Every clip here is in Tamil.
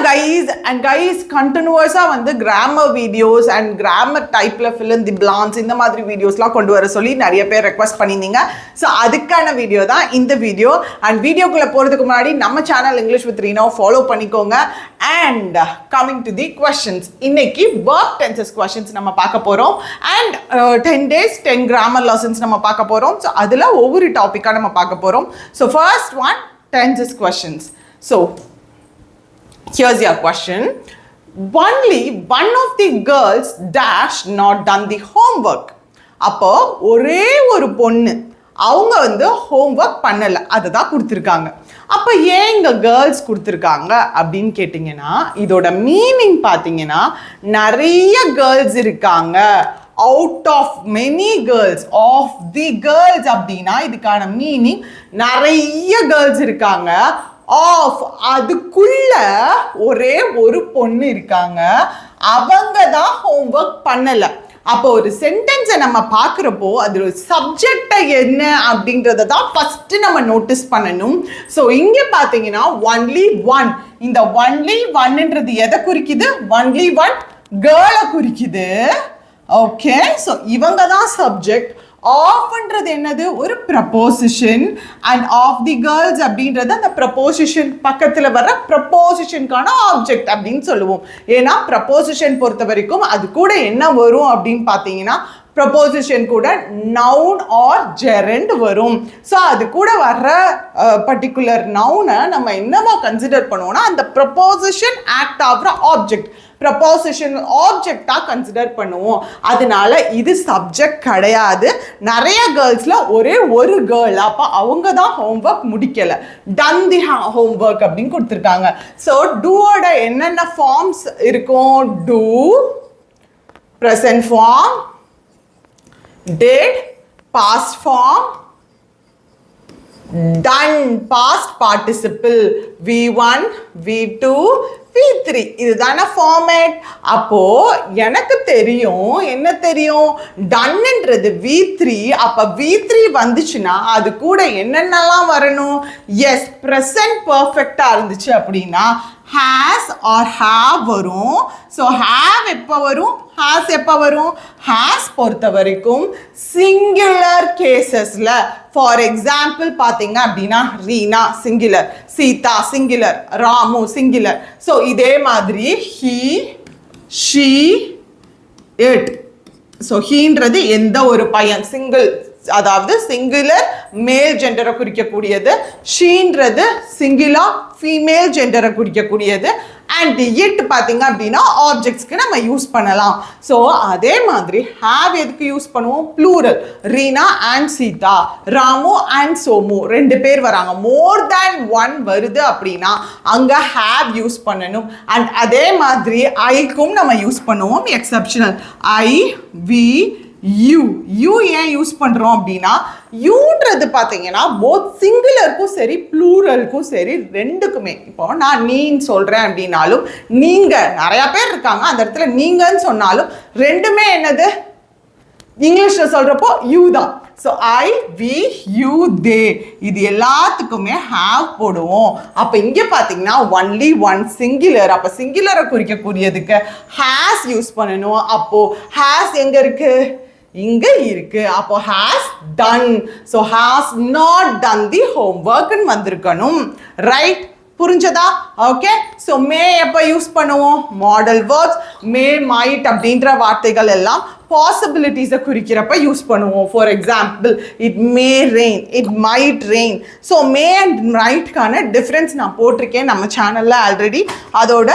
guys continuous-ஆ வந்து grammar videos and grammar type-ல fill in the blanks இந்த மாதிரி வீடியோஸ்லாம் கொண்டு வர சொல்லி நிறைய பேர் ரெக்வெஸ்ட் பண்ணியிருந்தீங்க. ஸோ அதுக்கான வீடியோ தான் இந்த வீடியோ. அண்ட் வீடியோக்குள்ளே போகிறதுக்கு முன்னாடி நம்ம channel English with Reena follow பண்ணிக்கோங்க. And coming to the questions, இன்னைக்கு ஒர்க் டென்சஸ் கொஸ்டின்ஸ் நம்ம பார்க்க போகிறோம். அண்ட் 10 days 10 grammar lessons நம்ம பார்க்க போகிறோம். ஸோ அதில் ஒவ்வொரு டாப்பிக்காக நம்ம பார்க்க போகிறோம். So first one tenses questions. So here's your question. Only one of the girls dash not done the homework. அப்போ ஒரே ஒரு பொண்ணு அவங்க வந்து ஹோம்ஒர்க் பண்ணலை, அதுதான் கொடுத்துருக்காங்க. அப்போ ஏன் இங்கே கேர்ள்ஸ் கொடுத்துருக்காங்க அப்படின்னு கேட்டிங்கன்னா, இதோட மீனிங் பார்த்தீங்கன்னா நிறைய கேர்ள்ஸ் இருக்காங்க. Out of many girls, of the girls அப்படின்னா இதுக்கான மீனிங் நிறைய கேர்ள்ஸ் இருக்காங்க. ஆஃப் அதுக்குள்ள ஒரே ஒரு பொண்ணு இருக்காங்க, அவங்க தான் ஹோம்ஒர்க் பண்ணலை. அப்போ ஒரு சென்டென்ஸை நம்ம பார்க்குறப்போ அது ஒரு சப்ஜெக்டை என்ன அப்படின்றத தான் ஃபஸ்ட்டு நம்ம நோட்டீஸ் பண்ணணும். ஸோ இங்கே பார்த்தீங்கன்னா ஒன்லி ஒன், இந்த ஒன்லி ஒன்ன்றது எதை குறிக்குது? ஒன்லி ஒன் கேர்ளை குறிக்குது. ஓகே, ஸோ இவங்க தான் சப்ஜெக்ட். ஆஃப்ன்றது என்னது? ஒரு preposition. And of the girls அப்படின்றது அந்த ப்ரப்போசிஷன் பக்கத்தில் வர ப்ரப்போசிஷனுக்கான ஆப்ஜெக்ட் அப்படின்னு சொல்லுவோம். ஏன்னா ப்ரப்போசிஷன் பொறுத்த வரைக்கும் அது கூட என்ன வரும் அப்படின்னு பார்த்தீங்கன்னா, ப்ரப்போசிஷன் கூட நவுன் ஆர் ஜெரண்ட் வரும். ஸோ அது கூட வர்ற பர்டிகுலர் நவுனை நம்ம என்னவா கன்சிடர் பண்ணுவோம்னா, அந்த ப்ரப்போசிஷன் ஆக்ட் ஆகிற ஆப்ஜெக்ட், ப்ரப்போசிஷன் ஆப்ஜெக்டாக கன்சிடர் பண்ணுவோம். அதனால இது சப்ஜெக்ட் கிடையாது. நிறைய கேர்ள்ஸில் ஒரே ஒரு கேர்ள், அப்போ அவங்க தான் ஹோம்ஒர்க் முடிக்கலை, டன் தி ஹோம்ஒர்க் அப்படின்னு கொடுத்துருக்காங்க. ஸோ டூவோட என்னென்ன ஃபார்ம்ஸ் இருக்கும்? Do, present form, did, past form, done, past participle, V1, V2, V3. இதுதான ஃபார்மேட். அப்போ எனக்கு தெரியும், என்ன தெரியும்? டன்ன்றது V3. அப்போ V3 வந்துச்சுன்னா அது கூட என்னென்னலாம் வரணும்? எஸ், ப்ரெசன்ட் பர்ஃபெக்டாக இருந்துச்சு அப்படின்னா ஹேஸ் ஆர் ஹேவ் வரும். ஸோ ஹேவ் எப்போ வரும்? ஹேஸ் எப்போ வரும்? ஹேஸ் பொறுத்த வரைக்கும் சிங்குலர் கேசஸில், ஃபார் எக்ஸாம்பிள் பார்த்தீங்க அப்படின்னா Reena singular, Sita singular, Ramu singular. So இதே மாதிரி ஹீ, ஷீ, இட். ஸோ ஹீன்றது எந்த ஒரு பையன், சிங்கிள், அதாவது சிங்குலர் மேல் ஜெண்டரை குறிக்கக்கூடியது. ஷீன்றது சிங்குலர் ஃபீமேல் ஜெண்டரை குறிக்கக்கூடியது. அண்ட் இட் பார்த்தீங்க அப்படின்னா ஆப்ஜெக்ட்ஸ்க்கு நம்ம யூஸ் பண்ணலாம். ஸோ அதே மாதிரி ஹேவ் எதுக்கு யூஸ் பண்ணுவோம்? Plural, Reena and Sita, Ramu and Somu, 2 பேர் வராங்க, மோர் தேன் ஒன் வருது அப்படின்னா அங்கே ஹேவ் யூஸ் பண்ணணும். அண்ட் அதே மாதிரி ஐக்கும் நம்ம யூஸ் பண்ணுவோம் exceptional. I, we, you. You ஏன் யூஸ் பண்ணுறோம் அப்படின்னா, யூன்றது பார்த்தீங்கன்னா போத் சிங்குலருக்கும் சரி ப்ளூரலுக்கும் சரி ரெண்டுக்குமே. இப்போ நான் நீன்னு சொல்கிறேன் அப்படின்னாலும், நீங்கள் நிறையா பேர் இருக்காங்க, அந்த இடத்துல நீங்கன்னு சொன்னாலும் ரெண்டுமே என்னது? இங்கிலீஷில் சொல்கிறப்போ யூ தான். ஸோ ஐ, வி, யூ, தே, இது எல்லாத்துக்குமே ஹேவ் போடுவோம். அப்போ இங்கே பார்த்தீங்கன்னா ஒன்லி ஒன் சிங்குலர், அப்போ சிங்குலரை குறிக்கக்கூடியதுக்கு ஹேஸ் யூஸ் பண்ணணும். அப்போது ஹேஸ் எங்கே இருக்குது? இங்கே இருக்கு. அப்போ has done. So has not done the ஹோம்ஒர்க்னு வந்திருக்கணும். ரைட்? புரிஞ்சதா? ஓகே. ஸோ மே எப்போ யூஸ் பண்ணுவோம்? மாடல் வேர்ட்ஸ், மே, மைட் அப்படின்ற வார்த்தைகள் எல்லாம் பாசிபிலிட்டிஸை குறிக்கிறப்ப யூஸ் பண்ணுவோம். For example, it may rain, it might rain. So may and மைட்கான டிஃப்ரென்ஸ் நான் போட்டிருக்கேன் நம்ம சேனலில் ஆல்ரெடி. அதோட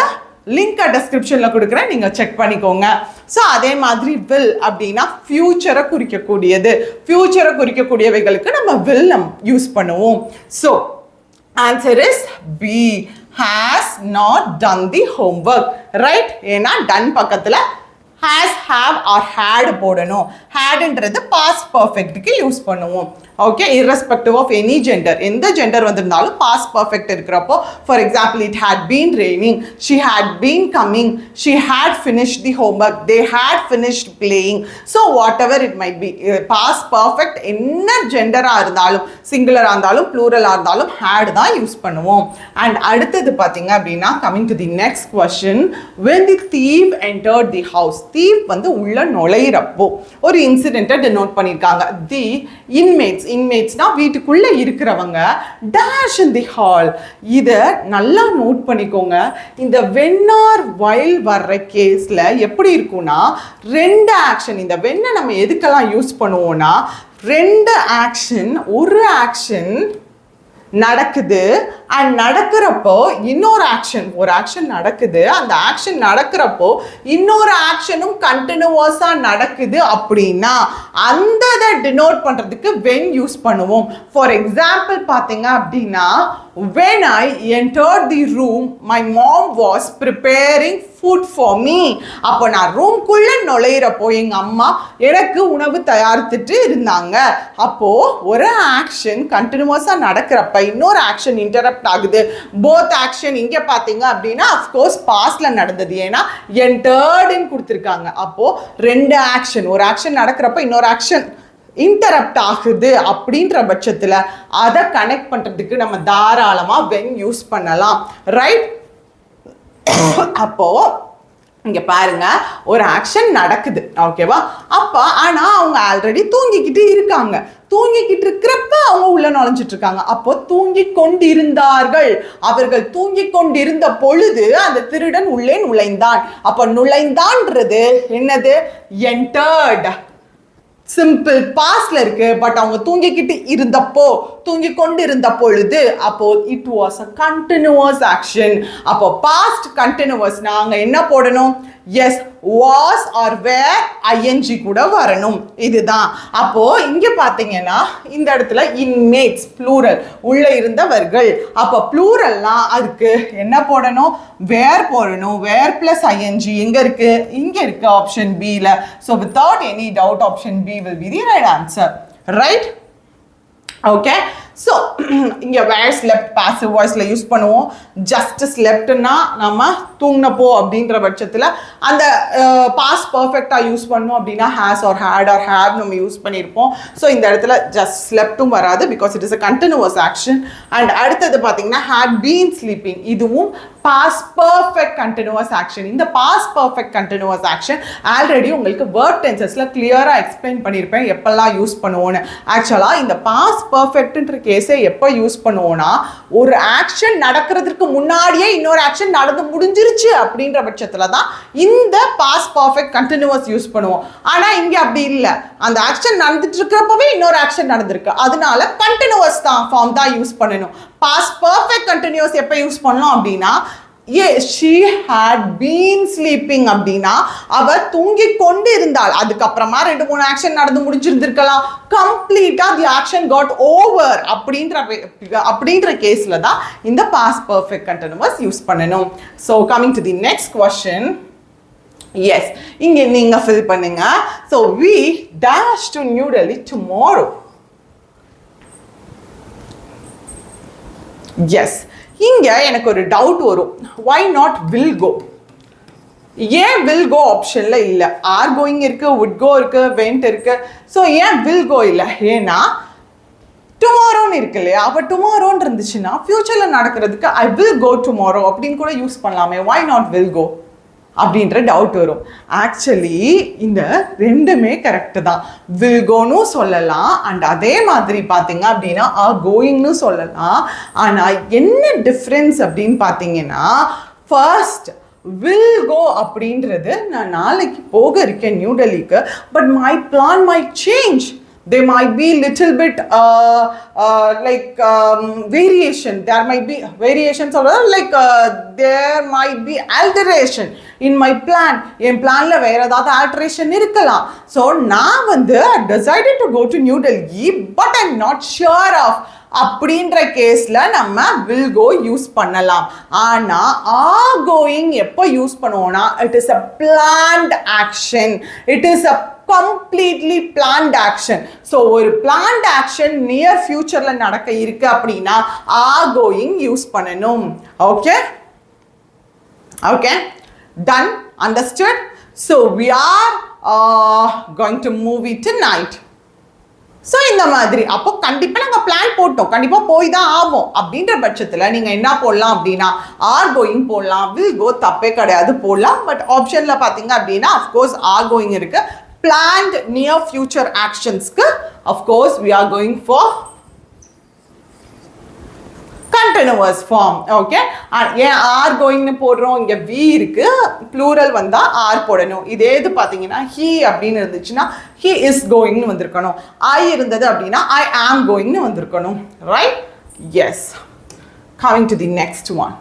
லிங்கை டெஸ்கிரிப்ஷனில் கொடுக்குறேன், நீங்கள் செக் பண்ணிக்கோங்க. ஸோ அதே மாதிரி வில் அப்படின்னா ஃப்யூச்சரை குறிக்கக்கூடியது. ஃப்யூச்சரை குறிக்கக்கூடியவைகளுக்கு நம்ம வில் யூஸ் பண்ணுவோம். So answer is B, has not done the homework. Right? ஏன்னா டன் பக்கத்தில் ஹேஸ், ஹேவ் ஆர் ஹேட் போடணும். ஹேடுன்றது பாஸ்ட் பர்ஃபெக்ட்டுக்கு யூஸ் பண்ணுவோம். Okay, irrespective of any gender. எந்த ஜெண்டர் வந்திருந்தாலும் past perfect இருக்கிறப்போ, for example, it had been raining, she had been coming, she had finished the homework, they had finished playing. So whatever it might be, past perfect என்ன ஜெண்டரா இருந்தாலும், சிங்குலரா இருந்தாலும் ப்ளூரலா இருந்தாலும் had தான் யூஸ் பண்ணுவோம். அண்ட் அடுத்தது பார்த்தீங்க அப்படின்னா, coming to the next question, when the thief entered the house, thief வந்து உள்ள நுழையிறப்போ ஒரு இன்சிடென்ட்டை டெனோட் பண்ணியிருக்காங்க. தி இன்மேட்ஸ்னா வீட்டுக்குள்ள இருக்கிறவங்க டேஷ் இன் தி ஹால். இதை நல்லா நோட் பண்ணிக்கோங்க. இந்த வென் ஆர் வைல் வர்ற கேஸ்ல எப்படி இருக்கும்னா, ரெண்டு ஆக்ஷன். இந்த வென்னை நம்ம எதுக்கெல்லாம் யூஸ் பண்ணுவோம்னா, ரெண்டு ஆக்ஷன், ஒரு ஆக்ஷன் நடக்குது அண்ட் நடக்கிறப்போ இன்னொரு ஆக்ஷன், ஒரு ஆக்ஷன் நடக்குது, அந்த ஆக்ஷன் நடக்கிறப்போ இன்னொரு ஆக்ஷனும் கண்டினியூவஸாக நடக்குது அப்படின்னா அந்த இதை டினோட் பண்ணுறதுக்கு வென் யூஸ் பண்ணுவோம். ஃபார் எக்ஸாம்பிள் பார்த்தீங்க அப்படின்னா, when I entered the room my mom was preparing food for me. அப்போ நான் ரூம்குள்ள நுழையிறப்போ எங்க அம்மா எனக்கு உணவு தயாரித்துட்டு இருந்தாங்க. அப்போ ஒரு ஆக்ஷன் கண்டினியூஸா நடக்கிறப்ப இன்னொரு ஆக்ஷன் இன்டரப்ட் ஆகுது. போத் ஆக்ஷன் இங்க பாத்தீங்க அப்படின்னா அஃப்கோர்ஸ் பாஸ்ட்ல நடந்தது, ஏன்னா என்டர்டுன்னு கொடுத்துருக்காங்க. அப்போ ரெண்டு ஆக்ஷன், ஒரு ஆக்ஷன் நடக்கிறப்ப இன்னொரு ஆக்ஷன் இன்டரப்ட் ஆகுது அப்படின்ற பட்சத்தில் அதை கனெக்ட் பண்ணுறதுக்கு நம்ம தாராளமாக வென் யூஸ் பண்ணலாம், ரைட்? அப்போ இங்க பாருங்க, ஒரு ஆக்ஷன் நடக்குது, ஓகேவா? அப்போ ஆனால் அவங்க ஆல்ரெடி தூங்கிக்கிட்டு இருக்காங்க. தூங்கிக்கிட்டு இருக்கிறப்ப அவங்க உள்ள நுழைஞ்சிட்டு இருக்காங்க. அப்போ தூங்கி கொண்டிருந்தார்கள், அவர்கள் தூங்கி கொண்டிருந்த பொழுது அந்த திருடன் உள்ளே நுழைந்தான். அப்போ நுழைந்தான்றது என்னது? என்டர்ட். சிம்பிள் பாஸ்ட்ல இருக்கு, பட் அவங்க தூங்கிக்கிட்டு இருந்தப்போ, தூங்கி கொண்டு இருந்த பொழுது, அப்போ it was a continuous action. அப்போ பாஸ்ட் கண்டினியூவஸ் நாங்க என்ன போடணும்? Yes, was or were ING கூட வரணும். இதுதான். அப்போ இங்க பாத்தீங்கன்னா இந்த இடத்துல இன்மேட்ஸ் ப்ளூரல், உள்ள இருந்தவர்கள். அப்போ ப்ளூரல்னா அதுக்கு என்ன போடணும்? வேர் போடணும். வேர் பிளஸ் ஐஎன்ஜி எங்க இருக்கு? இங்க இருக்கு, ஆப்ஷன் பில. So without any doubt option B will be the right answer, right? Okay, so இங்கே வேர் ஸ்லெப்ட் பாசிவ் வாய்ஸில் யூஸ் பண்ணுவோம். ஜஸ்ட் ஸ்லெப்ட்னா நம்ம தூங்கினப்போ அப்படின்ற பட்சத்தில் அந்த பாஸ்ட் பர்ஃபெக்டாக யூஸ் பண்ணோம் அப்படின்னா has or had or have நம்ம யூஸ் பண்ணியிருப்போம். ஸோ இந்த இடத்துல ஜஸ்ட் ஸ்லெப்ட்டும் வராது, because it is a continuous action. And அடுத்தது பார்த்தீங்கன்னா ஹேட் பீன் ஸ்லீப்பிங், இதுவும் பாஸ்ட் பர்ஃபெக்ட் கண்டினியூவஸ் ஆக்ஷன். இந்த past perfect continuous action already உங்களுக்கு வேர்ட் டென்சஸில் கிளியராக எக்ஸ்பிளைன் பண்ணியிருப்பேன் எப்பெல்லாம் யூஸ் பண்ணுவோன்னு. ஆக்சுவலாக இந்த பாஸ்ட் பர்ஃபெக்ட்ன்ற கேஸை எப்போ யூஸ் பண்ணுவோம்னா, ஒரு ஆக்ஷன் நடக்கிறதுக்கு முன்னாடியே இன்னொரு ஆக்ஷன் நடந்து முடிஞ்சிருச்சு அப்படின்ற பட்சத்தில் தான் இந்த பாஸ்ட் பர்ஃபெக்ட் கண்டினியூவஸ் யூஸ் பண்ணுவோம். ஆனால் இங்கே அப்படி இல்லை, அந்த ஆக்ஷன் நடந்துட்டு இருக்கிறப்பவே இன்னொரு ஆக்ஷன் நடந்திருக்கு, அதனால கண்டினியூவஸ் தான் ஃபார்ம் தான் யூஸ் பண்ணணும். பாஸ்ட் பர்ஃபெக்ட் கண்டினியூஸ் எப்போ யூஸ் பண்ணோம் அப்படின்னா, she had been sleeping அப்படின்னா அவ தூங்கி கொண்டு இருந்தாள். அதுக்கப்புறமா 2-3 ஆக்ஷன் நடந்து முடிஞ்சிருந்திருக்கலாம். கம்ப்ளீட்டா தி ஆக்ஷன் காட் ஓவர் அப்படின்ற கேஸ்ல தான் இந்த பாஸ்ட் பர்ஃபெக்ட் கண்டினியூஸ் யூஸ் பண்ணணும். So coming to the next question. Yes, இங்க நீங்க ஃபில் பண்ணுங்க. So we dash to New Delhi tomorrow. Yes, இங்க எனக்கு ஒரு டவுட் வரும். why not will go? ஏன் will go ஆப்ஷன்ல இல்ல? are going இருக்கு, would go இருக்கு, went இருக்கு. ஸோ ஏன் will go இல்லை? ஏன்னா டுமாரோன்னு இருக்கு இல்லையா? அப்போ டுமாரோன்னு இருந்துச்சுன்னா ஃபியூச்சர்ல நடக்கிறதுக்கு I will go tomorrow அப்படின்னு கூட யூஸ் பண்ணலாமே. why not will go அப்படின்ற டவுட் வரும். ஆக்சுவலி இந்த ரெண்டுமே கரெக்டு தான். வில் கோன்னு சொல்லலாம் அண்ட் அதே மாதிரி பார்த்தீங்க அப்படின்னா கோயிங்னு சொல்லலாம். ஆனால் என்ன டிஃப்ரென்ஸ் அப்படின்னு பார்த்தீங்கன்னா, ஃபர்ஸ்ட் வில் கோ அப்படின்றது நான் நாளைக்கு போக இருக்கேன் நியூ டெல்லிக்கு, but my plan might change. There might be little bit variation. There might be variations or there might be alteration in my plan. என் பிளான்ல வேற ஏதாவது alteration இருக்கலாம். ஸோ நான் வந்து decided to go to New Delhi, but I'm not sure of அப்படின்ற கேஸ்ல நம்ம will go யூஸ் பண்ணலாம். ஆனா are going எப்போ யூஸ் பண்ணுவோம்னா it is a planned action, it is a completely planned action. so ஒரு planned action near futureல நடக்க இருக்கு அப்படின்னா are going யூஸ் பண்ணணும். okay done, understood. so we are going to movie tonight. So இந்த மாதிரி அப்போ கண்டிப்பாக நாங்கள் பிளான் போட்டோம், கண்டிப்பாக போய் தான் ஆகும். அப்படின்ற பட்சத்தில் நீங்கள் என்ன போடலாம் அப்படின்னா ஆர் கோயிங் போடலாம், வில் கோ தப்பே கிடையாது போடலாம். பட் ஆப்ஷனில் பார்த்தீங்க அப்படின்னா அஃப்கோர்ஸ் ஆர் கோயிங் இருக்கு. பிளான்ட் நியர் ஃபியூச்சர் ஆக்ஷன்ஸ்க்கு of course we are going for continuous form. okay ஏன் ஆர் கோயிங்னு போடுறோம், இங்க வி இருக்கு, ப்ளூரல் வந்தா ஆர் போடணும். இதே இது பாத்தீங்கன்னா he அப்படின்னு இருந்துச்சுன்னா he is கோயிங்னு வந்திருக்கணும். I இருந்தது அப்படின்னா I am கோயிங்னு வந்திருக்கணும். right? yes. coming to the next one.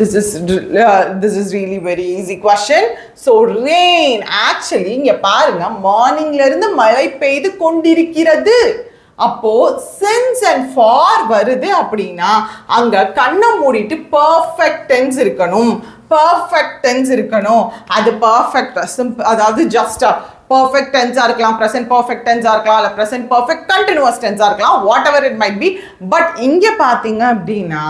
this is really very easy question. so rain, actually இங்க பாருங்க மார்னிங்ல இருந்து மழை பெய்து கொண்டிருக்கிறது. அப்போ since and for வருது அப்படின்னா அங்க கண்ணை மூடிட்டு perfect tense இருக்கணும். perfect tense இருக்கணும். அது perfect அதாவது just perfect tense இருக்கலாம், present perfect tense இருக்கலாம், இல்ல present perfect continuous tense இருக்கலாம், whatever it might be. But இங்க பாத்தீங்க அப்படின்னா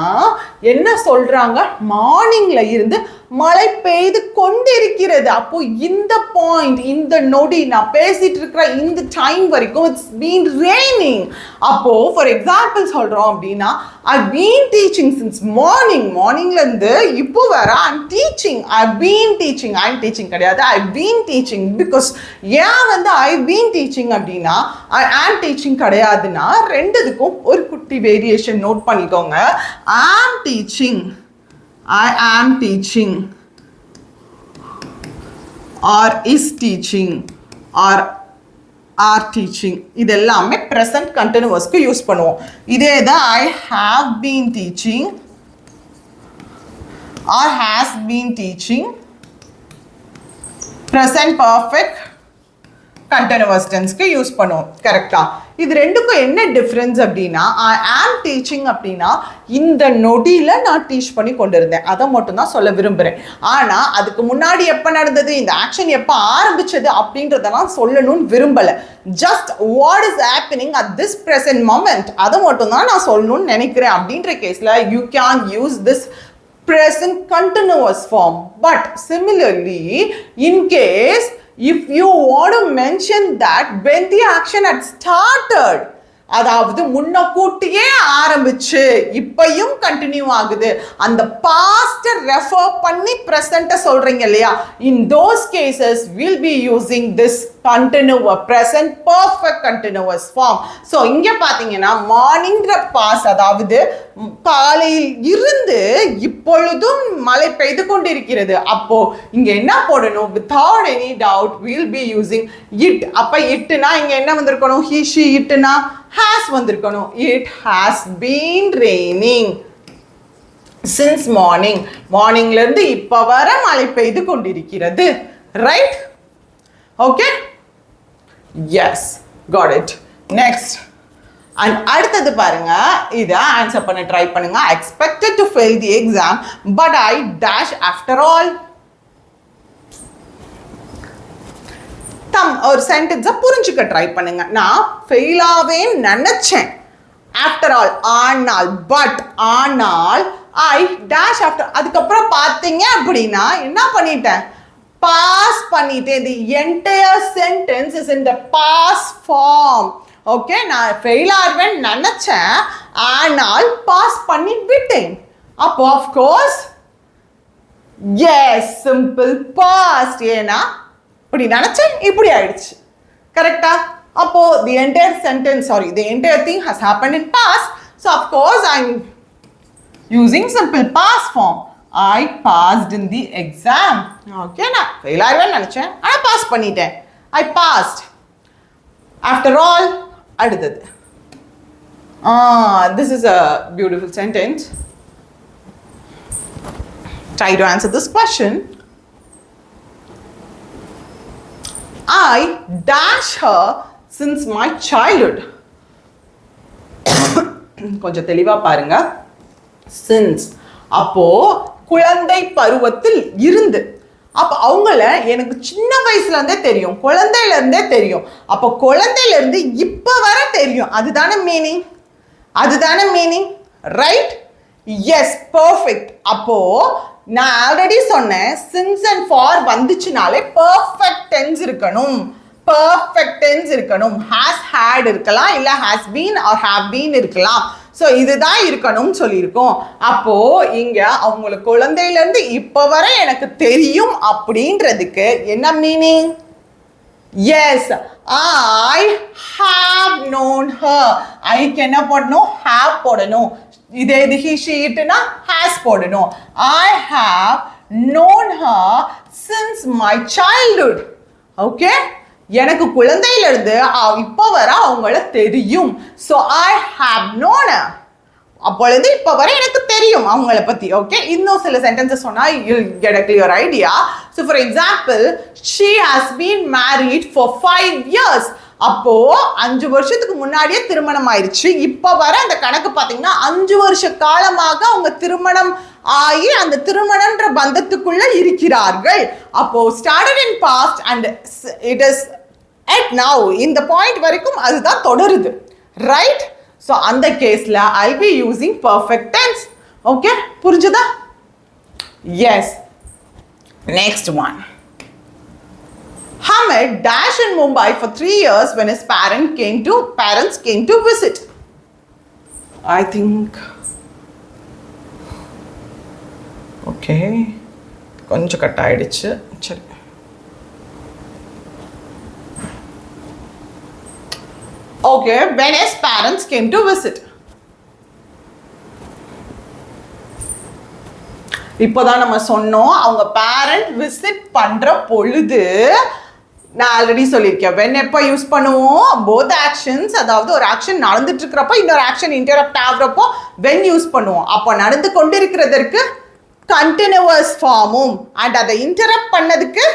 என்ன சொல்றாங்க, மார்னிங்ல இருந்து மழை பெய்து கொண்டிருக்கிறது. அப்போ இந்த பாயிண்ட், இந்த நொடி நான் பேசிட்டு இருக்கிற இந்த டைம் வரைக்கும் இட்ஸ் பீன் ரெய்னிங். அப்போ ஃபார் எக்ஸாம்பிள் சொல்றோம் அப்படின்னா I've been teaching since morning, மார்னிங்ல இருந்து இப்போ வர I'm teaching, I've been teaching, I'm teaching கிடையாது, I've been teaching. because ஏன் வந்து I've been teaching அப்படின்னா I am teaching கிடையாதுன்னா ரெண்டுத்துக்கும் ஒரு குட்டி வேரியேஷன் நோட் பண்ணிக்கோங்க. I am teaching, I am teaching, or is teaching, or are teaching. இது எல்லாமே present continuousக்கு யூஸ் பண்ணுவோம். இதே தான் I have been teaching or has been teaching, present perfect continuous tenseக்கு யூஸ் பண்ணுவோம். கரெக்டா? இது ரெண்டுக்கும் என்ன டிஃபரன்ஸ் அப்படின்னா I am teaching அப்படின்னா இந்த நொடியில நான் டீச் பண்ணி கொண்டு இருந்தேன், அதை மட்டும் தான் சொல்ல விரும்புகிறேன். ஆனால் அதுக்கு முன்னாடி எப்போ நடந்தது, இந்த ஆக்ஷன் எப்போ ஆரம்பிச்சது அப்படின்றதெல்லாம் சொல்லணும்னு விரும்பலை. Just what is happening at this present moment அதை மட்டும் தான் நான் சொல்லணும்னு நினைக்கிறேன். அப்படின்ற கேஸில் you can use this present continuous form. but similarly in case if you want to mention that when the action had started, அதாவது முன்ன கூட்டியே ஆரம்பிச்சு இப்பையும் கண்டினியூ ஆகுது, அந்த பாஸ்ட் ரெஃபர் பண்ணி பிரசன்ட்ட சொல்றீங்க இல்லையா, in those cases will be using this continuous present perfect continuous form. So இங்க பாத்தீங்கன்னா மார்னிங்ற பாஸ், அதாவது காலையில் இருந்து இப்பொழுதும் மழை பெய்து கொண்டிருக்கிறது. அப்போ இங்க என்ன போடணும், without any doubt we'll be using it. அப்ப இட்னா இங்க என்ன வந்திருக்கணும், he she இட்னா has வந்திருக்கணும். it has been raining since morning, மார்னிங்ல இருந்து இப்ப வர மழை பெய்து கொண்டிருக்கிறது. Right? Okay, yes, got it. next, and அடுத்தது பாருங்க, இத ஆன்சர் பண்ண ட்ரை பண்ணுங்க. I expected to fail the exam but I dash after all. ஒரு சென்டென்ஸை புரிஞ்சுக்க ட்ரை பண்ணுங்க. நான் ஃபெயில் ஆவேன்னு நினைச்சேன், ஆஃப்டர் ஆல் ஆனால், பட் ஆனால் ஐ டேஷ் ஆஃப்டர், அதுக்கப்புறம் பார்த்தீங்க அப்படின்னா என்ன பண்ணிட்டேன், பாஸ் பண்ணிட்டேன். The entire sentence is in the past form. Okay, நான் ஃபெயில் ஆவேன்னு நினைச்சேன் ஆனால் பாஸ் பண்ணி விட்டேன். அப்போ ஆஃப்கோர்ஸ் எஸ், சிம்பிள் பாஸ்ட். ஏன்னா இப்படி நினைச்சேன் இப்படி ஆயிடுச்சு. கரெக்டா? அப்போ the entire sentence, sorry, the entire thing has happened in past. So of course I'm using simple past form. I passed in the exam. Okay, நான் ஃபெயில் ஆயிடுவேன்னு நினைச்சேன் ஆனா பாஸ் பண்ணிட்டேன். I passed. After all, அடுத்தது. This is a beautiful sentence. Try to answer this question. I dash her since my childhood. கொஞ்சம் தெளிவா பாருங்க. சின்ஸ் அப்போ குழந்தை பருவத்தில் இருந்து, அப்ப அவங்கள எனக்கு சின்ன வயசுல இருந்தே தெரியும், குழந்தையில இருந்தே தெரியும். அப்போ குழந்தையில இருந்து இப்ப வர தெரியும். அதுதானே மீனிங், அதுதானே மீனிங், ரைட்? S, perfect. அப்போ நான் ஆல்ரெடி சொன்னேன், சின்ஸ் அண்ட் ஃபார் வந்துச்சுனாலே பெர்ஃபெக்ட் டென்ஸ் இருக்கணும், பெர்ஃபெக்ட் டென்ஸ் இருக்கணும். ஹாஸ் ஹேட் இருக்கலாம், இல்ல has been or have been இருக்கலாம். ஸோ இதுதான் இருக்கணும்னு சொல்லியிருக்கோம். அப்போ இங்க அவங்களுக்கு குழந்தையில இருந்து இப்ப வரை எனக்கு தெரியும் அப்படின்றதுக்கு என்ன meaning? Yes, I have known her. ஐக்கு என்ன போடணும்? ஹாவ் போடணும். இதே இது ஹி ஷி இட்னா ஹாஸ் போடணும். ஐ have known her since my childhood. Okay, எனக்கு குழந்தையில இருந்து இப்போ வர அவங்கள தெரியும். ஸோ ஐ ஹாவ் நோன், அப்பொழுது இப்போ வரை எனக்கு தெரியும் அவங்கள பத்தி. ஓகே, இன்னும் சில சென்டென்சஸ் சொன்னா you'll get a clear idea. So for example, she has been married for 5 years. அப்போ 5 வருஷத்துக்கு முன்னாடியே திருமணம் ஆயிடுச்சு. இப்போ வர அந்த கணக்கு பார்த்தீங்கன்னா 5 வருஷ காலமாக அவங்க திருமணம் ஆகி அந்த திருமணம்ன்ற பந்தத்துக்குள்ள இருக்கிறார்கள். அப்போ started in past and it is at now. இந்த பாயிண்ட் வரைக்கும் அதுதான் தொடருது, ரைட்? ஸோ அந்த கேஸ்ல I'll be using perfect tense. Okay, புரிஞ்சுதா? Yes. Next one. Hamid dash in Mumbai for 3 years when his parents came to visit. I think. Okay. கொஞ்சம் கட் ஆயிடுச்சு. சரி. Okay, when his parents came to visit. இப்போதான் நம்ம சொன்னோம், அவங்க பேரண்ட் விசிட் பண்ற பொழுது நான் ஆல்ரெடி சொல்லியிருக்கேன். when எப்போ யூஸ் பண்ணுவோம்? both actions, அதாவது ஒரு ஆக்ஷன் நடந்துட்டு இருக்கிறப்போ இன்னொரு ஆக்ஷன் இன்டரப்ட் ஆகுறப்போ when யூஸ் பண்ணுவோம். அப்போ நடந்து கொண்டு இருக்கிறதற்கு கண்டினியூவஸ் ஃபார்மும் அண்ட் அதை இன்டரப்ட் பண்ணதுக்கு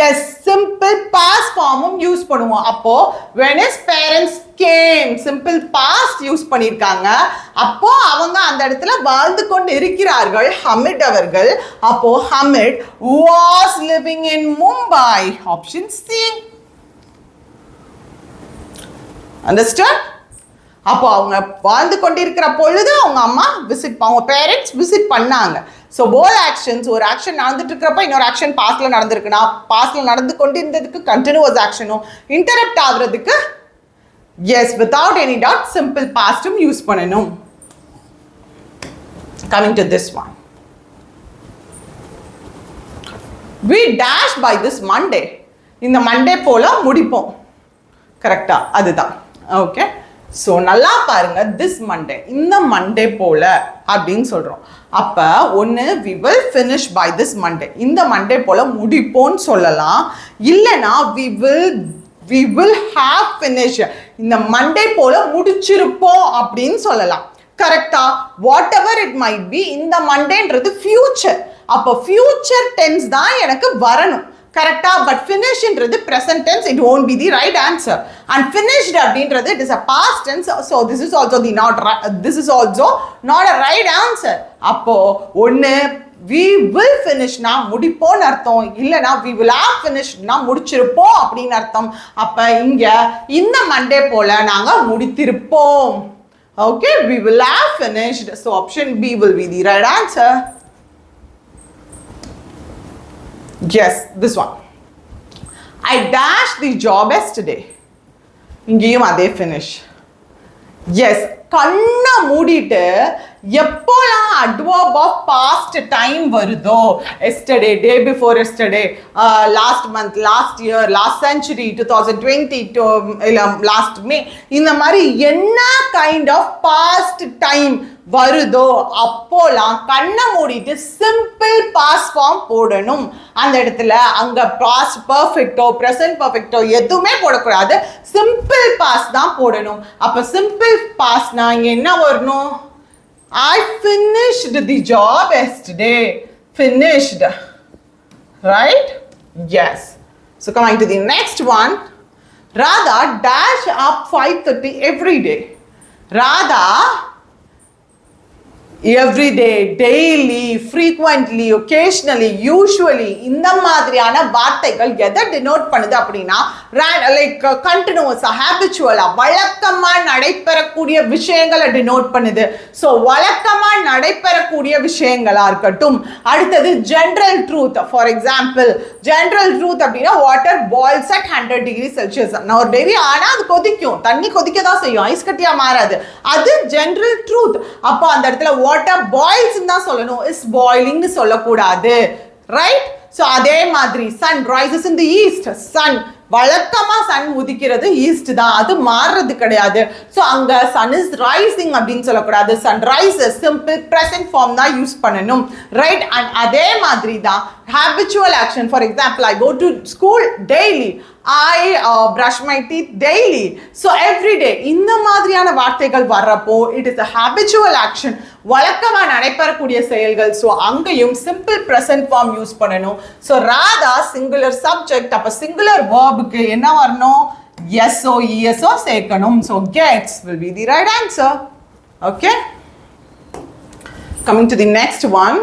எஸ் சிம்பிள் பாஸ்ட் ஃபார்மும் யூஸ் பண்ணுவோம். அப்போ when his parents came simple past use பண்ணியிருக்காங்க. அப்போ அவங்க அந்த இடத்துல வாழ்ந்து கொண்டு இருக்கிறார்கள், ஹமிட் அவர்கள். அப்போ Hamid was living in Mumbai. Option C. Understood? அப்போ அவங்க வாழ்ந்து கொண்டிருக்கிற பொழுது அவங்க அம்மா அவங்க பேரண்ட்ஸ் விசிட் பண்ணாங்க. ஸோ போத் ஆக்ஷன்ஸ், ஒரு ஆக்ஷன் நடந்துட்டு இருக்கிறப்ப இன்னொரு ஆக்ஷன் பாஸ்ட்ல நடந்திருக்குன்னா பாஸ்ட்ல நடந்து கொண்டிருந்ததுக்கு கண்டினியூஸ் ஆக்ஷனும் இன்டரப்ட் ஆகுறதுக்கு yes without any doubt simple பாஸ்டும் யூஸ் பண்ணணும். Coming to this one. we dash by this Monday. இந்த மண்டே போல முடிப்போம், கரெக்டா? அதுதான். ஓகே, ஸோ நல்லா பாருங்க, திஸ் மண்டே, இந்த மண்டே போல அப்படின்னு சொல்றோம். அப்ப ஒன்று we will finish by this Monday, இந்த மண்டே போல முடிப்போம்னு சொல்லலாம். இல்லைன்னா we will have finished, இந்த மண்டே போல முடிச்சிருப்போம் அப்படின்னு சொல்லலாம். கரெக்டா? Whatever it might be, இந்த மண்டேன்றது ஃபியூச்சர். அப்போ ஃபியூச்சர் டென்ஸ் தான் எனக்கு வரணும், கரெக்டா? பட் ஃபினிஷ்ன்றது present tense, it won't be the right answer. And finished அப்படின்றது it is a past tense, so this is also not a right answer. அப்போ ஒன்று we will finishனா முடிப்போம்னு அர்த்தம், இல்லைனா we will have finishedனா முடிச்சிருப்போம் அப்படின்னு அர்த்தம். அப்ப இங்க இந்த மண்டே போல நாங்க முடித்திருப்போம். Okay, we will have finished, so option B will be the right answer. Yes, this one. I dashed the job yesterday. இங்கேயும் அதே finish. Yes, கண்ணை மூடிட்டு எப்போலாம் adverb of past time வருதோ, yesterday, day before yesterday, last month, last year, last century, 2020 to last May, இந்த மாதிரி என்ன கைண்ட் ஆஃப் பாஸ்ட் டைம் வருதோ அப்போலாம் கண்ணை மூடிட்டு சிம்பிள் பாஸ்ட் ஃபார்ம் போடணும். அந்த இடத்துல அங்க பாஸ்ட் பர்ஃபெக்டோ ப்ரெசன்ட் பர்ஃபெக்டோ எதுவுமே போடக்கூடாது, சிம்பிள் பாஸ்ட் தான் போடணும். அப்ப சிம்பிள் பாஸ்ட்னா இங்க என்ன வரணும்? I finished the job yesterday. Finished, right? Yes. So coming to the next one. Radha dash up 5:30 every day. Radha every day, daily, frequently, occasionally, usually இந்த மாதிரியான வார்த்தைகள் எதை டினோட் பண்ணுது அப்படின்னா லைக் கண்டினியூஸா ஹேபிச்சுவலா வழக்கமா நடைபெறக்கூடிய விஷயங்களை டினோட் பண்ணுது. ஸோ வழக்கமா நடைபெறக்கூடிய விஷயங்களா இருக்கட்டும். அடுத்தது general truth. For example general truth அப்படின்னா water boils at 100 degree Celsius. நான் ஒரு டெய்லி ஆனால் அது கொதிக்கும், தண்ணி கொதிக்க தான் செய்யும், ஐஸ் கட்டியா மாறாது. அது ஜென்ரல் ட்ரூத். அப்போ அந்த இடத்துல வாட்டர் பாய்ல்ஸ் தான் சொல்லணும், இஸ் பாய்லிங் சொல்லக்கூடாது. ரைட்? ஸோ அதே மாதிரி sun rises in the east. Sun வழக்கமா சன் உதிக்கிறது ஈஸ்ட் தான், அது மாறுறது கிடையாது. ஸோ அங்க சன் இஸ் ரைசிங் அப்படின்னு சொல்லக்கூடாது, sun rises simple present form தான் யூஸ் பண்ணணும். ரைட்? அண்ட் அதே மாதிரி தான் habitual action. For example, I go to school daily, I brush my teeth daily. So every day இந்த மாதிரியான வார்த்தைகள் வர்றப்போ it is a habitual action, வழக்கமா நடைபெறக்கூடிய செயல்கள். ஸோ அங்கேயும் சிம்பிள் ப்ரெசன்ட் ஃபார்ம் யூஸ் பண்ணணும். ஸோ ராதா சிங்குலர் சப்ஜெக்ட், அப்போ சிங்குலர் வேர்புக்கு என்ன வரணும்? எஸ்ஓ இஎஸ்ஓ சேர்க்கணும். So gets will be the right answer. Okay, coming to the next one.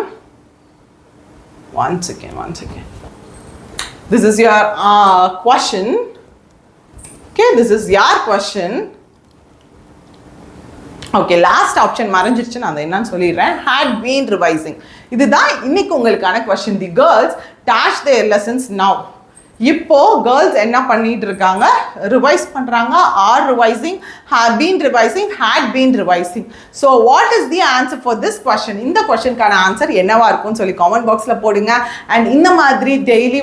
One second. This is your question. Okay, this is your question. Okay, last option மறைஞ்சிருச்சு, நான் அதை என்னன்னு சொல்லிடுறேன். Had been revising. இதுதான் இன்னைக்கு உங்களுக்கான question. The girls dash their lessons now. இப்போ கேர்ள்ஸ் என்ன பண்ணிட்டு இருக்காங்க? ரிவைஸ் பண்றாங்க. Are revising, have been revising, had been revising. So what is the answer for this question? இந்த கொஸ்டினுக்கான ஆன்சர் என்னவா இருக்கும்னு சொல்லி காமெண்ட் பாக்ஸ்ல போடுங்க. அண்ட் இந்த மாதிரி டெய்லி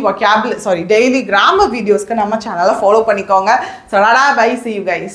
கிராமர் வீடியோஸ்க்கு நம்ம சேனலை ஃபாலோ பண்ணிக்கோங்க. So bye, see you guys.